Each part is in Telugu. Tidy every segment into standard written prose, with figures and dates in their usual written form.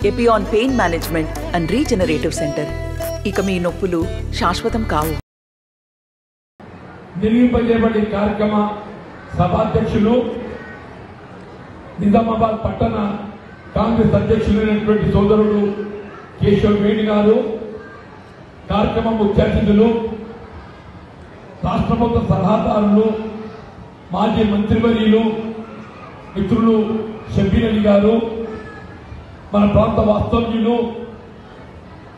Epione pain management and regenerative centre. ఇక మీ నొప్పులు శాశ్వతం కావు. నిర్మింపజేయబడి కార్యక్రమ సభాధ్యక్షులు నిజామాబాద్ పట్టణ కాంగ్రెస్ అధ్యక్షులైనటువంటి సోదరుడు కేశవ్ వేణి గారు, కార్యక్రమ ముఖ్య అతిథులు, రాష్ట్ర ప్రభుత్వ సలహాదారులు, మాజీ మంత్రివర్యులు మిత్రులు షబ్బీర్ అలీ గారు, మన ప్రాంత వాస్తవ్యులు,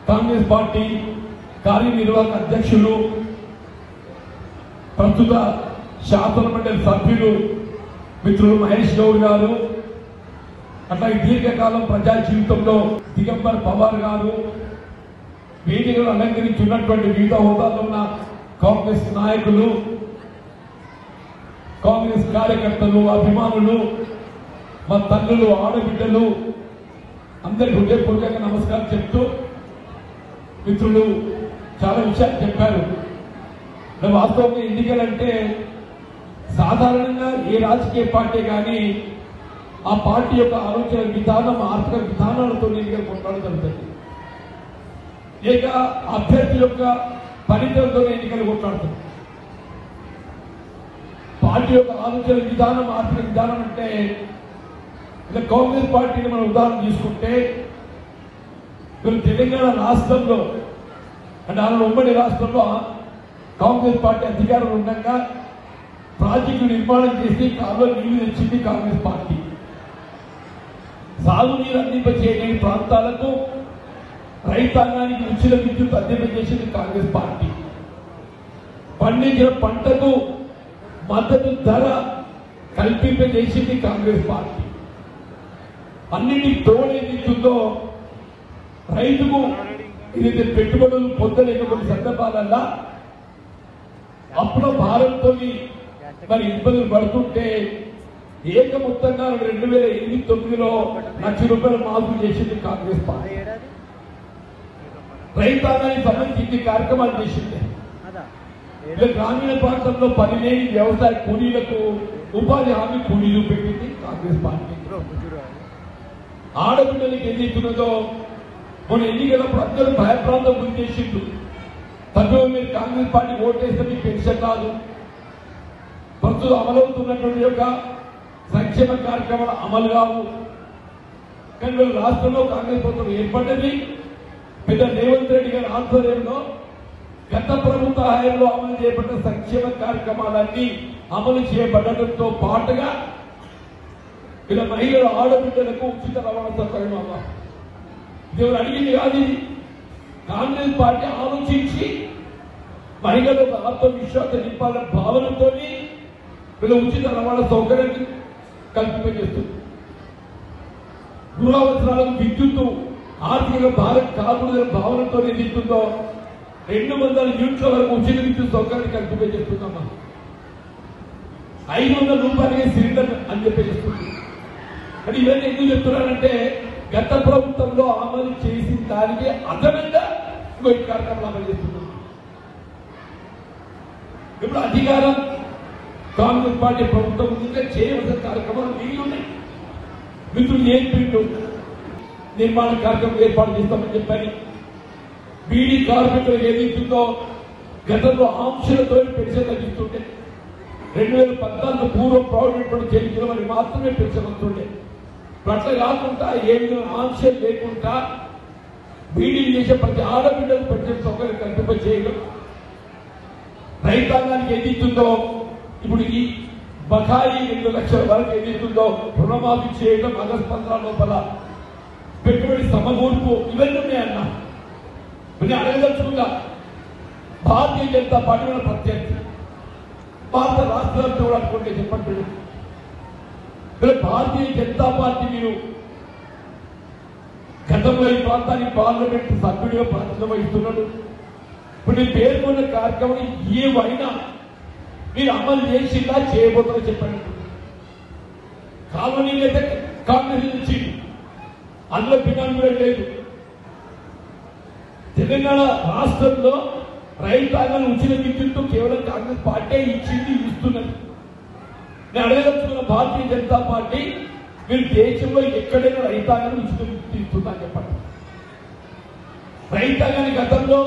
కాంగ్రెస్ పార్టీ కార్యనిర్వాహక అధ్యక్షులు, ప్రస్తుత శాసన మండలి సభ్యులు మిత్రులు మహేష్ గౌడ్ గారు, అట్లాగే దీర్ఘకాలం ప్రజా జీవితంలో దిగంబర్ పవార్ గారు, వేదికలు అలంకరించున్నటువంటి వివిధ హోదాలో ఉన్న కాంగ్రెస్ నాయకులు, కాంగ్రెస్ కార్యకర్తలు, అభిమానులు, మా తల్లులు, ఆడబిడ్డలు అందరికి హృదయపూర్వకంగా నమస్కారం చెప్తూ, మిత్రులు చాలా విషయాలు చెప్పారు. వాస్తవంగా ఎన్నికలంటే సాధారణంగా ఏ రాజకీయ పార్టీ కానీ ఆ పార్టీ యొక్క ఆలోచన విధానం, ఆర్థిక విధానాలతో ఎన్నికలు కొట్లాడగలుగుతుంది, లేక అభ్యర్థి యొక్క ఫలితంతో ఎన్నికలు కొట్లాడుతుంది. పార్టీ యొక్క ఆలోచన విధానం, ఆర్థిక విధానం అంటే కాంగ్రెస్ పార్టీని మనం ఉదాహరణ తీసుకుంటే, ఇప్పుడు తెలంగాణ రాష్ట్రంలో అంటే ఆ ఉమ్మడి రాష్ట్రంలో కాంగ్రెస్ పార్టీ అధికారంలో ఉండగా ప్రాజెక్టు నిర్మాణం చేసి కాలువలు నీళ్లు తెచ్చింది కాంగ్రెస్ పార్టీ. సాగునీరు అందింపచేయలేని ప్రాంతాలకు రైతాంగానికి ఉచిత విద్యుత్ అందింపజేసింది కాంగ్రెస్ పార్టీ. పండించిన పంటకు మద్దతు ధర కల్పింపజేసింది కాంగ్రెస్ పార్టీ. అన్నింటికి తోడేదిస్తుందో రైతుకు ఇది పెట్టుబడులు పొందలేకపోయిన సందర్భాలల్లా అప్పుల భారంతో మరి ఇబ్బందులు పడుతుంటే ఏకమొత్తంగా 2008-9లో ₹1,00,000 మాఫీ చేసింది కాంగ్రెస్ పార్టీ. రైతాంగానికి సంబంధించి కార్యక్రమాలు చేసింది. గ్రామీణ ప్రాంతంలో పని లేని వ్యవసాయ కూలీలకు ఉపాధి హామీ కూలీలు పెట్టింది కాంగ్రెస్ పార్టీ. ఆడబిడ్డలకు ఏదైతున్నదో మన ఎన్నికలప్పుడు అందరూ భయప్రాంతం గురి చేసిండు. తప్పేమో మీరు కాంగ్రెస్ పార్టీ ఓటేస్తే మీకు పెన్షన్ కాదు, ప్రస్తుతం అమలవుతున్నటువంటి యొక్క సంక్షేమ కార్యక్రమాలు అమలు కావు. కానీ వీళ్ళు రాష్ట్రంలో కాంగ్రెస్ ప్రభుత్వం ఏర్పడ్డది పెద్ద రేవంత్ రెడ్డి గారి ఆధ్వర్యంలో గత ప్రభుత్వ హయాంలో అమలు చేయబడ్డ సంక్షేమ కార్యక్రమాలన్నీ అమలు చేయబడటంతో పాటుగా ఇలా మహిళల ఆడబిడ్డలకు ఉచిత రవాణా సౌకర్యం అవ్వాలి. దేవుడు అడిగింది కాదు, ఇది కాంగ్రెస్ పార్టీ ఆలోచించి మహిళలకు ఆత్మవిశ్వాసం నింపాలనే భావనతో వీళ్ళు ఉచిత రవాణా సౌకర్యాన్ని కల్పింపజేస్తుంది. గృహావసరాలకు విద్యుత్తు ఆర్థిక భారం కాకూడదనే భావనతో ఏదిస్తుందో 200 యూనిట్ల వరకు ఉచిత విద్యుత్ సౌకర్యాన్ని కల్పింపజేస్తున్నామా. ₹500 సిలిండర్ అని చెప్పేస్తుంది. కానీ ఇవన్నీ ఎందుకు చెప్తున్నానంటే గత ప్రభుత్వంలో అమలు చేసిన దానికి అదనంగా ఇంకో ఈ కార్యక్రమాలు అమలు చేస్తున్నాం. ఇప్పుడు అధికారం కాంగ్రెస్ పార్టీ ప్రభుత్వం ముందుగా చేయవలసిన కార్యక్రమాలు మిగిలిన్నాయి. మిత్రులు ఏం పిండు నిర్మాణ కార్యక్రమం ఏర్పాటు చేస్తామని చెప్పని బీడీ కార్మికులకు ఏదైతుందో గతంలో ఆంక్షలతో పెన్షన్ తగ్గిస్తుంటే 2014 పూర్వం ప్రావిడెంట్ చెల్లించిన వారికి మాత్రమే పెన్షన్ వస్తుండే. అట్లా కాకుండా ఏ విధంగా ఆంక్షలు లేకుండా బీడీలు చేసే ప్రతి ఆడబిడ్డకు పెన్షన్ సౌకర్యం కల్పింప చేయడం, రైతాంగానికి ఏదైతుందో ఇప్పుడు ఈ బకాయి 2 లక్షల వరకు ఏదైతుందో రుణమాఫీ చేయడం, ఆగస్టు 15 లోపల పెట్టుబడి సమకూర్పు, ఇవన్నీ ఉన్నాయన్న. ఇవన్నీ అడగదలుచుకుందా భారతీయ జనతా పార్టీ ప్రత్యర్థి భారత రాష్ట్రాలతో కూడా అనుకుంటే చెప్పండి. భారతీయ జనతా పార్టీ మీరు గతంలో ఈ ప్రాంతానికి పార్లమెంట్ సభ్యుడిగా ప్రాతినిధ్యం వహిస్తున్నాడు. ఇప్పుడు నేను పేర్కొన్న కార్యక్రమం ఏవైనా మీరు అమలు చేసిందా చేయబోతున్నా చెప్పండి. కాలనీ అయితే కాంగ్రెస్ నుంచి అందులో బినామీ కూడా లేదు. తెలంగాణ రాష్ట్రంలో రైతాంగాన్ని ఉచిత విద్యుత్తు కేవలం కాంగ్రెస్ పార్టీ ఇచ్చింది, ఇస్తున్నది. నేను అడగదలుచుకున్న భారతీయ జనతా పార్టీ మీరు దేశంలో ఎక్కడైనా రైతాంగాన్ని ఉచిత విద్యుత్ ఇస్తుందని చెప్పండి. రైతాంగాన్ని గతంలో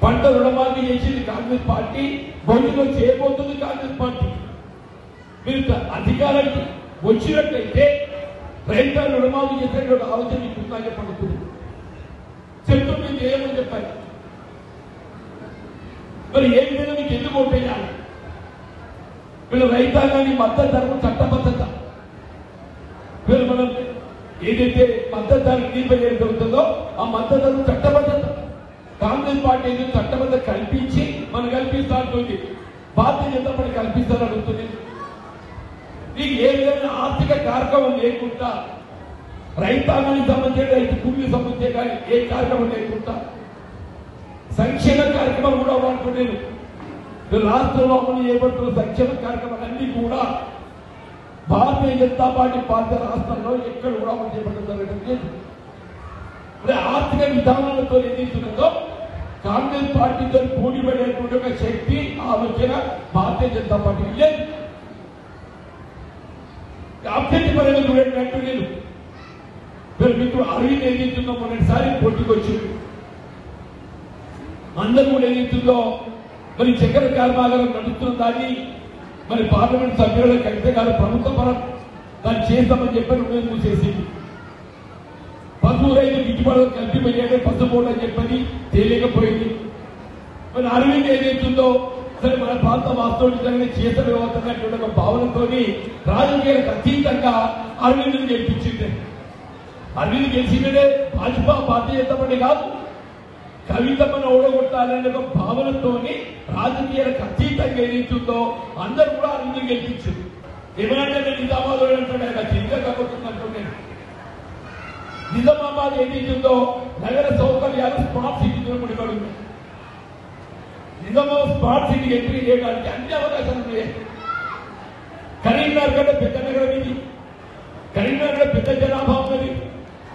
పంట రుణమాఫీ చేసింది కాంగ్రెస్ పార్టీ, భవిష్యత్తులో చేయబోతుంది కాంగ్రెస్ పార్టీ. మీరు అధికారానికి వచ్చినట్లయితే రైతాంగ రుణమాఫీ చేసేటువంటి ఆలోచన మీకు ఉందని పడుతుంది. చెప్తూ మీరు చేయమని చెప్పారు. మరి ఏ విధంగా మీకు ఎందుకు ఓటేయాలి? వీళ్ళు రైతాంగాన్ని మద్దతు ధరకు చట్టబద్ధత, వీళ్ళు మనం ఏదైతే మద్దతు ధర నిర్ణయం జరుగుతుందో ఆ మద్దతు ధరకు చట్టబద్ధత కాంగ్రెస్ పార్టీ ఏదో చట్టబద్ధత కల్పించి మనం కల్పిస్తా అంటుంది, భారతీయ జనతా పార్టీ కల్పిస్తారని అడుగుతుంది. నీకు ఏ విధమైన ఆర్థిక కార్యక్రమం లేకుండా, రైతాంగానికి సంబంధించిన రైతు కూలీకి సంబంధించే కానీ ఏ కార్యక్రమం లేకుండా సంక్షేమ కార్యక్రమాలు కూడా వాడుకోలేదు. రాష్ట్రంలో అమలు చేయబడుతున్న సంక్షేమ కార్యక్రమాలన్నీ కూడా భారతీయ జనతా పార్టీ పార్టీ రాష్ట్రంలో ఎక్కడ కూడా అమలు చేయబడడం జరగడం లేదు. ఆర్థిక విధానాలతో ఏదైతున్నదో కాంగ్రెస్ పార్టీతో పోటీ పడేటువంటి ఒక శక్తి, ఆలోచన భారతీయ జనతా పార్టీకి లేదు. అభ్యర్థిపరంగా చూడేటట్టు లేదు. మీకు అరవింద్ ఏదైతుందో మొన్నటిసారి పోటీకి వచ్చింది, అందరూ కూడా ఏదైతుందో మరి చక్కెర కర్మాగారం నడుస్తున్న దాన్ని మరి పార్లమెంట్ సభ్యుల కవిత గారు ప్రభుత్వ పరం దాన్ని చేస్తామని చెప్పి నిర్ణయం మూసేసింది. పశువు రైతు గిట్టుబాటు కల్పింపజేయడం పసుపోటు అని చెప్పని తేలికపోయింది. మరి అరవింద్ ఏదైతుందో సరే మన ప్రాంత వాస్తవంగా చేతనటువంటి ఒక భావనతో రాజకీయాలకు అతీతంగా అరవింద్ని గెలిపించింది. అరవింద్ గెలిచిందే భాజపా భారతీయ జనతా పార్టీ కాదు, కవితమ్మను ఓడగొట్టాలనే ఒక భావనతో రాజకీయాలకు అతీతంగా ఏదైతుందో అందరూ కూడా అరవింద్ గెలిపించింది. ఏమంటే నేను నిజామాబాద్ అంటాడు, ఆయన చిన్న కాబోతుంది అంటున్నాను. నిజామాబాద్ ఏదైతుందో నగర సౌకర్యాలు స్మార్ట్ సిటీతో ముడిపడి ఉన్నాయి. నిజామాబాద్ స్మార్ట్ సిటీకి ఎంట్రీ చేయడానికి అన్ని అవకాశాలు ఉన్నాయి. కరీంనగర్ కంటే పెద్ద నగరం ఇది, కరీంనగర్ పెద్ద జనాభా ఉన్నది,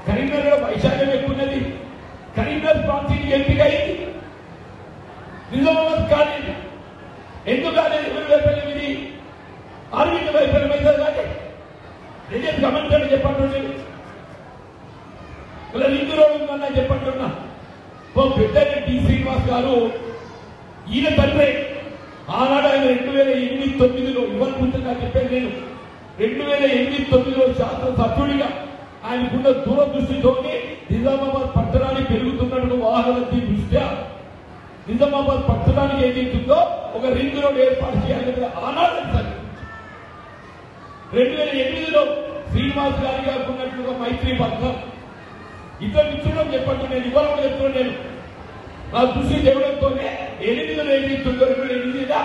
కరీంనగర్ వైశాల్యం ఎక్కువ ఉన్నది. కరీంనగర్ స్మార్ట్ సిటీకి ఎంపిక అయింది, నిజామాబాద్ కాలేదు. ఎందుకు కాలేదు? ఎవరి వైఫల్యం ఇది? అరవింద్ వైఫల్యం అయితే కానీ నిజం గమనించండి చెప్పండి. ఇలా లింక్ రోడ్ ఉందన్నా చెప్పంటున్నా. ఓ పెద్ద డి శ్రీనివాస్ గారు ఈయన తండ్రి ఆనాడు ఆయన 2008-09 ఇవ్వని పుస్తకంగా చెప్పాను నేను. 2008-09 శాసనసభ్యుడిగా ఆయనకున్న దూరదృష్టితో నిజామాబాద్ పట్టణానికి పెరుగుతున్నట్టు వాహనాల దృష్ట్యా నిజామాబాద్ పట్టణానికి ఏదైతుందో ఒక రింగ్ రోడ్ ఏర్పాటు చేయాలని ఆనాడు 2008లో శ్రీనివాస్ గారి గారికి ఉన్నట్టుగా మైత్రి పథకం ఇద్దరు ఇచ్చుకోవడం చెప్పండి. నేను ఇవ్వాలని చెప్తున్నాను. నేను నా దృష్టి దేవుడంతోనే 8లో ఏదైతుందో 2008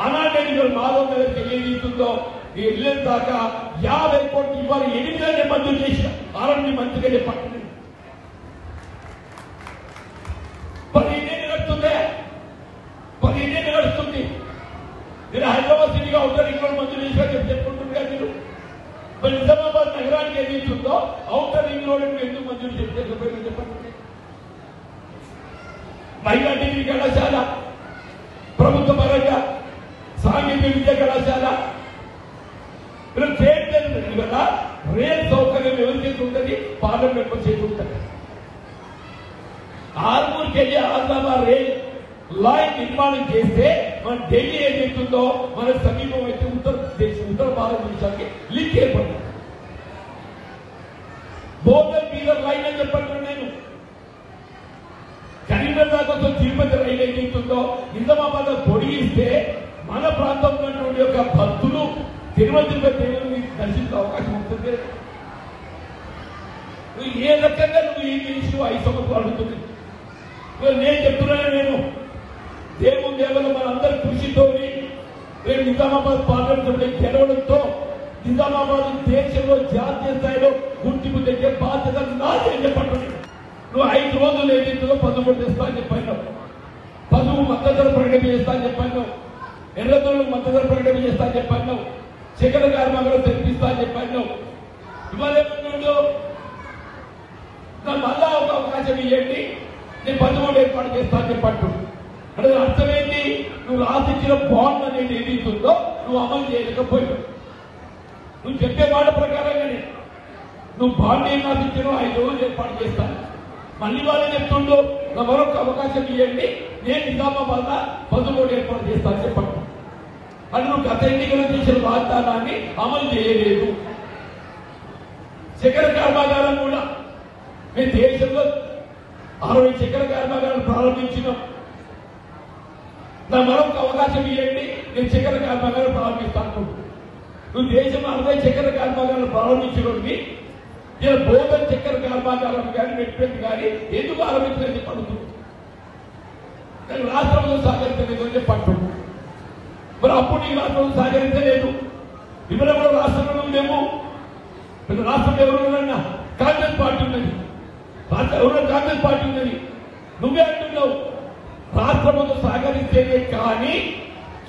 ఆనాడు మాధవ్ నగర్కి ఏదైతుందో వెళ్ళిన దాకా 50 కోట్లు ఇవ్వాలి 8లోనే మంజూరు చేసిన ఆరోగ్య మంత్రిగా చెప్పండి. 15 ఏళ్ళు నడుస్తుంది, 15 ఏళ్ళు నడుస్తుంది. నేను హైదరాబాద్ సిటీగా అవుతారు ఇంకో మంజూరు చేసినా చెప్పుకుంటుంది కదా మీరు. మరి నిజామాబాద్ నగరానికి ఏదైతుందో అవుటర్ రింగ్ రోడ్ ఎందుకు మంజూరు చెప్పండి. మహిళా డిగ్రీ కళాశాల, ప్రభుత్వ పరంగా సాంఘిక విద్యా కళాశాల ఇలా చేయట్లేదు కదా. రైల్ సౌకర్యం ఎవరి చేతి ఉంటుంది? పార్లమెంట్ మెంబర్ చేతి ఉంటుంది. ఆర్మూర్కి వెళ్ళి ఆదిలాబాద్ రైల్ లైన్ నిర్మాణం చేస్తే మన ఢిల్లీ ఏదైతుందో మన సమీపం అయితే ఉత్తర భారతదేశానికి లింక్ ఏర్పడుతుంది. బోర్డర్ మీదర్ లైన్ అని చెప్పంటున్నాను నేను. కరీంనగర్ కోసం తిరుపతి రైలు ఏదైతుందో నిజామాబాద్ పొడిగిస్తే మన ప్రాంతంలో ఉన్నటువంటి యొక్క భక్తులు తిరుపతి దేవుని దర్శించే అవకాశం ఉంటుంది. నువ్వు ఏ రకంగా నువ్వు ఏం చేసి 5 సంవత్సరాలు అడుగుతుంది. నేను చెప్తున్నాను, నేను దేవుని దేవులు మనందరి కృషితో రేపు నిజామాబాద్ పార్లమెంట్ గెలవడంతో నిజామాబాద్ దేశంలో జాతీయ స్థాయిలో గుర్తింపు తెచ్చే బాధ్యత నాదే చెప్పండి. నువ్వు 5 రోజులు ఏదైతుందో 13 తెస్తా అని చెప్పాను, 10 మద్దతు ప్రకటన చేస్తా అని చెప్పాను, ఎర్రదొరకు మద్దతు ప్రకటన చేస్తా అని చెప్పాను, చక్కెర కర్మాగారం తెప్పిస్తా అని చెప్పాను. ఇవాళ మళ్ళా ఒక అవకాశం ఇవ్వండి, నేను 13 ఏర్పాటు చేస్తా అని చెప్పట్టు. అంటే అర్థమేంటి? నువ్వు రాసిచ్చిన బాండ్ అనేది ఏదైతుందో నువ్వు అమలు చేయలేకపోయావు. నువ్వు చెప్పే మాట ప్రకారంగానే నువ్వు బాండ్ ఏం రాసిచ్చానో 5 రోజులు ఏర్పాటు చేస్తాను, మళ్ళీ వాళ్ళు చెప్తుండో నా మరొక అవకాశం ఇవ్వండి, నేను నిజామాబాద్ 10 ఏర్పాటు చేస్తాను చెప్పండి. అని నువ్వు గత ఎన్నికలు చేసిన వాగ్దానాన్ని అమలు చేయలేదు. చక్కెర కర్మాగారం కూడా మేము దేశంలో 60 చక్కెర కర్మాగారం ప్రారంభించినాం. నా మరొక అవకాశం ఇవ్వండి, నేను చక్కెర కర్మాగారం ప్రారంభిస్తాను. నువ్వు దేశంలో 60 చక్కెర కర్మాగారం ప్రారంభించినవి ఇలా బోధన్ చక్కెర కర్మాగారం కానీ మెట్పెట్టి కానీ ఎందుకు ఆరంభించలేదు పడుతుంది. కానీ రాష్ట్రంలో సహకరించలేదు చెప్పంటున్నాడు. మరి అప్పుడు నీ రాష్ట్రంలో సహకరించలేదు, ఇప్పుడు కూడా రాష్ట్రంలో లేవు. రాష్ట్రంలో ఎవరున్నా కాంగ్రెస్ పార్టీ ఉన్నది, ఎవరో కాంగ్రెస్ పార్టీ ఉన్నది. నువ్వే అంటున్నావు రాష్ట్రంలో సహకరిస్తేనే కానీ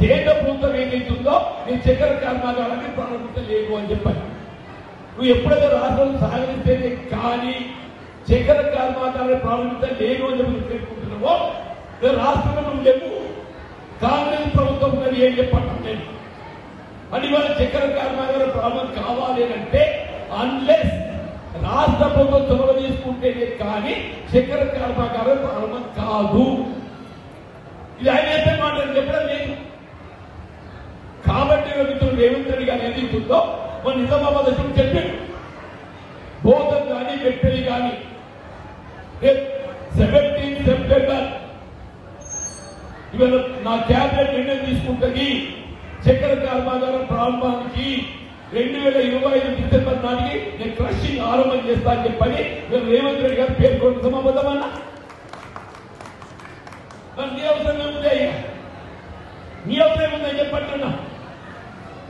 కేంద్ర ప్రభుత్వం ఏదైతుందో నేను చక్కెర కర్మాగారాన్ని ప్రారంభించలేదు అని చెప్పాను. నువ్వు ఎప్పుడైతే రాష్ట్రంలో సహకరిస్తేనే కానీ చక్కెర కర్మాగారాన్ని ప్రారంభించలేదు అని చెప్పి పేర్కొంటున్నావో రాష్ట్రంలో నువ్వు లేవు, కాంగ్రెస్ ప్రభుత్వం ఉన్నది ఏం చెప్పండి నేను. అని వాళ్ళ చక్కెర కర్మాగారం ప్రారంభం కావాలి అంటే అన్లెస్ రాష్ట్ర ప్రభుత్వం చొరవ తీసుకుంటేనే కానీ చక్కెర కర్మాగారం ప్రారంభం కాదు. ఇది ఆయన అయితే మాట చెప్పడం లేదు. కాబట్టి మిత్రులు రేవంత్ రెడ్డి గారు ఏది ఉందో మన నిజామాబాద్ చెప్పాడు. బోధన్ కానీ వెట్టెలి కానీ 17 సెప్టెంబర్ ఇవాళ నా క్యాబినెట్ నిర్ణయం తీసుకుంటుంది చక్కెర కర్మాగారం ప్రారంభానికి 2025 డిసెంబర్ నాటికి నేను క్రషింగ్ ఆరంభం చేస్తా అని చెప్పని రేవంత్ రెడ్డి గారు పేర్కొన్న సమాబద్ధమన్నా. మరి నీ అవసరం ఏముంది అయ్యా, నీ అవసరం ఏముందని చెప్పంటున్నా.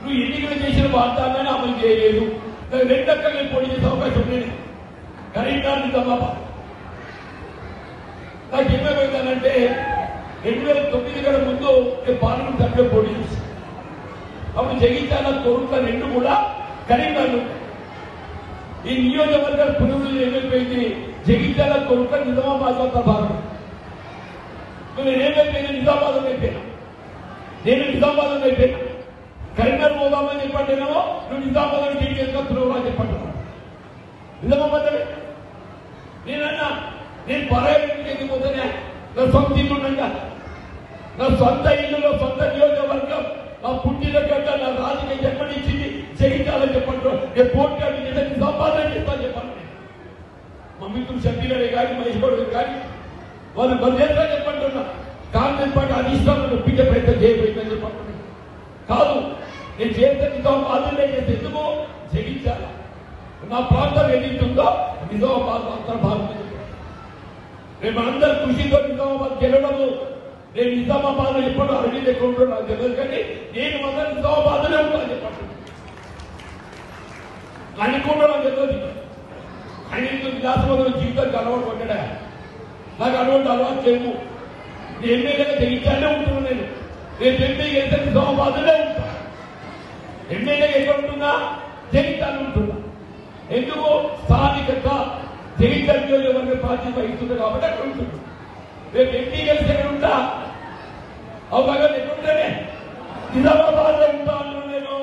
నువ్వు ఎన్నికలు చేసిన వాగ్దానాన్ని అమలు చేయలేదు. రెండక్కలు నేను పోటీ చేసే అవకాశం లేదు. కరీంనగర్ నిజామాబాద్ నాకు ఏమేమైందనంటే 2009 కన్నా ముందు నేను పార్లమెంట్ సభ్యులు పోటీ చేశాను. అప్పుడు జగిత్యాల తొరుట్ల రెండు కూడా కరీంనగర్. ఈ నియోజకవర్గాల పురుగులు ఏమైపోయింది, జగిత్యాల తొరుట్ల నిజామాబాద్ అంత భాగం. నేనేమైపోయినా నిజామాబాద్ అయిపోయినా, నేను నిజామాబాద్ అయిపోయినా. కరీంనగర్ పోదామని చెప్పంటేనేమో నువ్వు నిజామాబాద్ టీం చేసుకొస్తున్నావు అని చెప్పంటున్నావు. నిజామాబాద్ నేనన్నా నేను పరాయి పోతేనే నా సొంత ఇల్లు ఉండగా, నా సొంత ఇల్లులో సొంత నియోజకవర్గం నా పుట్టిన గడ్డ నా రాజకీయ జన్మనిచ్చింది జగిత్యాలని చెప్పంటున్నావు. నేను పోటీ నిజామాబాద్ చెప్తాను చెప్పండి. మా మిత్రులు షబ్బీలే కానీ మహేష్ గౌడ్ కానీ వాళ్ళు బదిలేదా చెప్పంటున్నా. కాంగ్రెస్ పార్టీ అధిష్టానం ఒప్పించే ప్రయత్నం చేయబోయిందని చెప్పంటున్నా. కాదు, నేను చేస్తే నిజామాబాద్ చేస్తే ఎందుకు జగించాల నా ప్రాంతం ఏదైతుందో నిజామాబాద్ అంతర్భాగం. మేము అందరూ కృషితో నిజామాబాద్ గెలవడము. నేను నిజామాబాద్ లో ఎప్పుడు అరవింద్ ఎక్కడ ఉంటాడో నాకు తెలియదు, కానీ నేను మాత్రం నిజామాబాద్ లో ఉంటాను చెప్పండి. అనుకుంటా నాకు తెలియదు. ఆయన నిజామాబాద్ జీవితానికి అలవాటు పడ్డా, నాకు అలవాటు లేవు. నేను ఎమ్మెల్యేగా జగించాలే ఉంటున్నాను. నేను ఎంపీ వెళ్తే నిజామాబాద్లో ఉంటా. ఎమ్మెల్యేగా ఎక్కడ ఉంటున్నా జగిత్యాల ఉంటున్నా. ఎందుకు స్థానికత జగిత్యాల నియోజకవర్గ పార్టీ వహిస్తుంది కాబట్టి అక్కడ ఉంటున్నా. రేపు ఎంపీ కలిసి ఎక్కడ ఉంటా, అవగాహన ఎక్కడుంటేనే నిజామాబాద్ లో ఉంటా అన్నా. నేను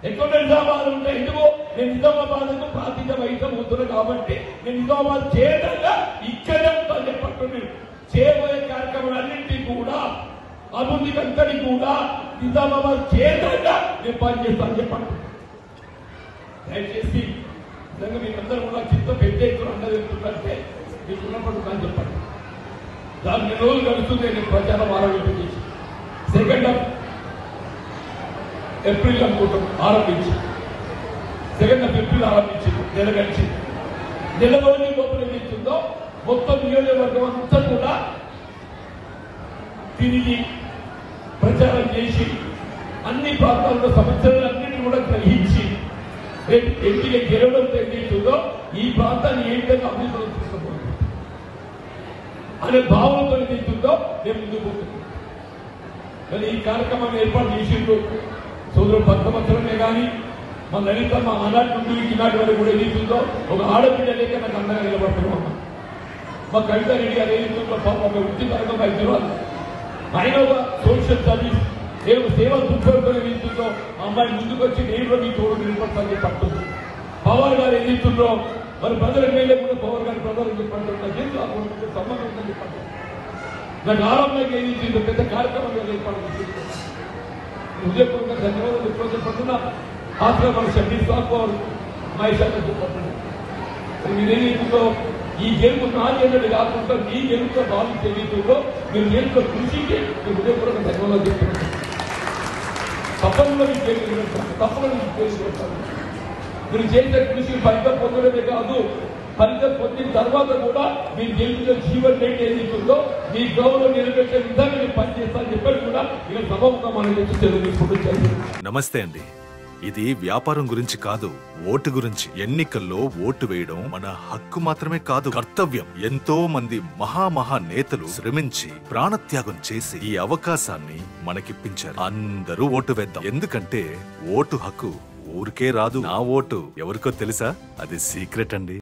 ఎక్కడ నిజామాబాద్ ఉంటా. ఎందుకు నేను నిజామాబాద్ ప్రాతినిధ్య వహితం అవుతున్నా కాబట్టి నేను నిజామాబాద్ చేయడంగా ఇక్కడే ఉంటాను చెప్పండి. చేయబోయే కార్యక్రమాలన్నింటినీ కూడా అభివృద్ధికి అంతటి కూడా నిజామాబాద్ కేంద్రంగా నేను పనిచేస్తాను చెప్పండి. దయచేసి నిజంగా మీరందరూ కూడా చిత్త పెద్ద ఎత్తున అందరూ ఎత్తుంటే మీకు ఉన్నప్పుడు కానీ చెప్పండి. దాన్ని రోజులు గడుస్తుంది. నేను ప్రచారం ఆరంభించి 2 ఏప్రిల్ అనుకుంటాం ఆరంభించి 2 ఏప్రిల్ ఆరంభించి నెల గడిచి నెల రోజుల లోపల ఏదైతుందో మొత్తం నియోజకవర్గం అంతా కూడా తిరిగి ప్రచారం చేసి అన్ని ప్రాంతాల్లో సమస్యలన్నింటినీ కూడా గ్రహించి రేపు ఎంపీగా గెలవడంతో ఏదైతుందో ఈ ప్రాంతాన్ని ఏ విధంగా అభివృద్ధి తీసుకుపోతుంది అనే భావనతో ఏదైతుందో నేను ముందుకు పోతున్నాను. కానీ ఈ కార్యక్రమాన్ని ఏర్పాటు చేసిండ్రు సోదరుడు భక్తవత్సరమే కానీ మా లలిత మా ఆనాటి నుండి ఈనాటి వరకు కూడా ఏదైతుందో ఒక ఆడపిల్ల లేక నాకు అండగా నిలబడుతున్నాం. మా కవిత రెడ్డి గారు ఏదైతుందో పాప వృత్తిపరంగా వైద్యురాలు, ఆయన ఒక సోషల్ సర్వీస్ సేవా దృక్పథంతో ఏదైతుందో ఆ అమ్మాయి ముందుకు వచ్చి నేను మీ తోడు నిలబడతానని పడుతుంది. పవర్ గారు ఏదైతుందో మరి ప్రజల ఎమ్మెల్యే కూడా పవర్ గారి ఆధారం చెప్పండి, నా జీవితం ఆ ఓటుతో సంబంధం ఉందని చెప్పండి. నాకు ఆరంభంగా ఏది పెద్ద కార్యక్రమంగా ఏర్పాటు చేసింది. హృదయపూర్వక ధన్యవాదాలు ఎప్పుడో చెప్పంటున్నా. ఆశ్రమ మన షడ్డీ సాకు మహేష్ అన్న చెప్పండి. మీరేదో ఈ గెలుపు నా గెలుపు కాకుండా మీ గెలుపుతో భావించి ఏదైతుందో మీరు గెలుపుతో కృషికి మీ హృదయపూర్వక ధన్యవాదాలు చెప్తున్నాను. తప్పకుండా మీకు గెలుపు తప్పకుండా మీకు గెలుపు. మీరు చేసే కృషి ఫలితం పొందడమే కాదు, ఫలితం పొందిన తర్వాత కూడా మీ గెలుపులో జీవన్ రేట్ ఏదైతుందో మీ గౌరవం నిలబెట్టే విధంగా మీరు పనిచేస్తారని చెప్పి కూడా ఇక్కడ సభముగా మనం తెచ్చి తెలుగు. నమస్తే అండి. ఇది వ్యాపారం గురించి కాదు, ఓటు గురించి. ఎన్నికల్లో ఓటు వేయడం మన హక్కు మాత్రమే కాదు, కర్తవ్యం. ఎంతో మంది మహా నేతలు శ్రమించి ప్రాణత్యాగం చేసి ఈ అవకాశాన్ని మనకిప్పించారు. అందరూ ఓటు వేద్దాం. ఎందుకంటే ఓటు హక్కు ఊరికే రాదు. నా ఓటు ఎవరికో తెలుసా? అది సీక్రెట్ అండి.